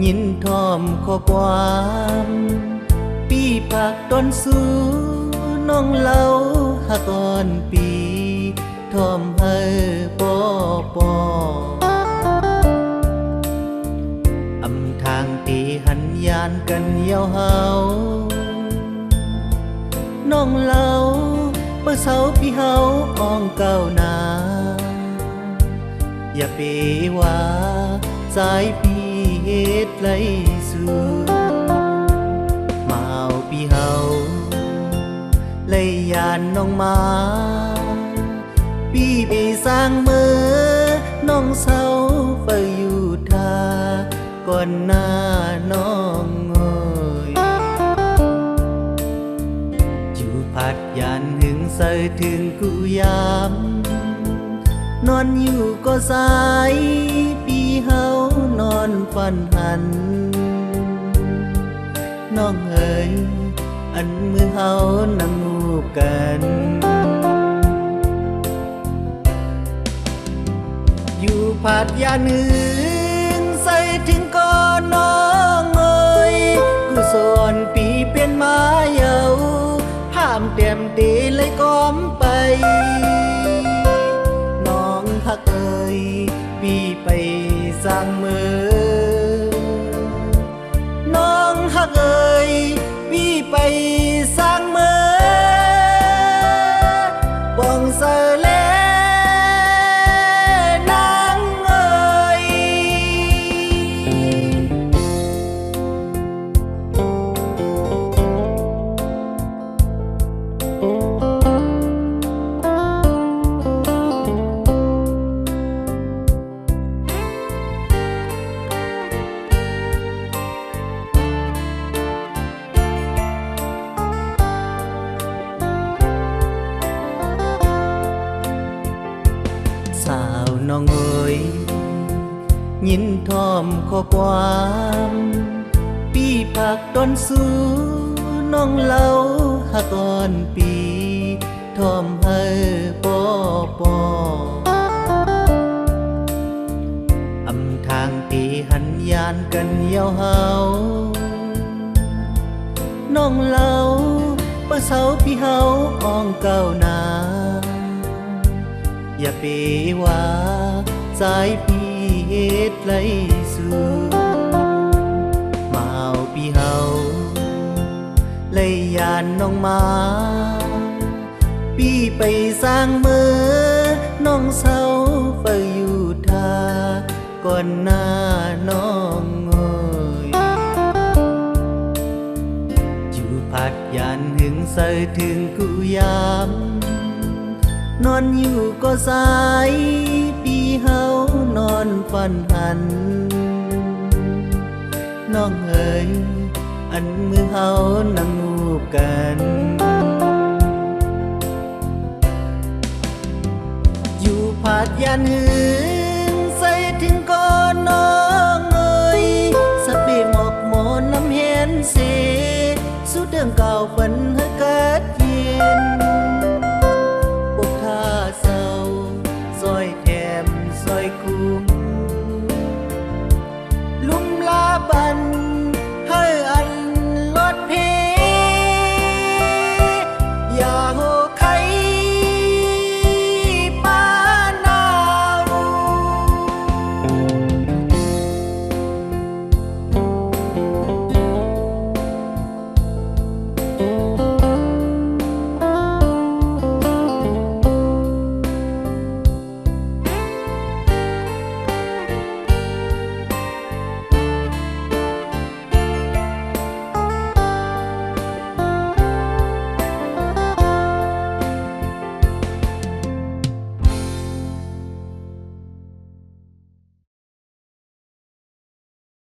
ยินทอมข้อความปีผักต้นสูน้องเล่าหากอ่อนปีทอมให้ปอปออำทางตีหันยานกันเยาเฮาน้องเล่าเมื่อเสาพี่เฮาอองเก้านาอย่าไปว่าสายพี่เฮ็ดไรสู่มาเอาพี่เฮาเลยยานน้องมาพี่ไปสร้างมือน้องเศร้าไปอยู่ทาก่อนหน้าน้องเอ่ยอยู่พัดยานหึงใส่ถึงกูยามนอนอยู่ก็สายปีเฮานอนฝันหันน้องเอ๋ยอันมือเฮานั่งงูกันอยู่ผาดยานึงใส่ถึงก่อนน้องเอ๋ยกูสอนปีเป็นมาเยาห้ามเต็มตีเลยก้อมไปฮักเอ่ยพี่ไปสร้างมือน้องฮักเอ่ยพี่ไปสร้างมือปองเสลนางเอ่ยสาวน้องเอ๋ยยินทอมข้อความปีผักต้นสูน้องเล่าหากอ่อนปีทอมให้ปอปออำทางตีหันยานกันเยาเฮาน้องเล่าเมื่อเสาพี่เฮาอองเก้านาอย่าไปว่าสายพี่เฮ็ดไรสู่มาเอาพี่เฮาเลยยานน้องมาพี่ไปสร้างมือน้องเศร้าไปอยู่ทาก่อนหน้าน้องเอ่ยอยู่พัดยานหึงใส่ถึงกูยามนอนอยู่ก็สายปีเฮานอนฝันหันน้องเอ๋ยอันมือเฮานั่งงูกันอยู่ผาดยานหื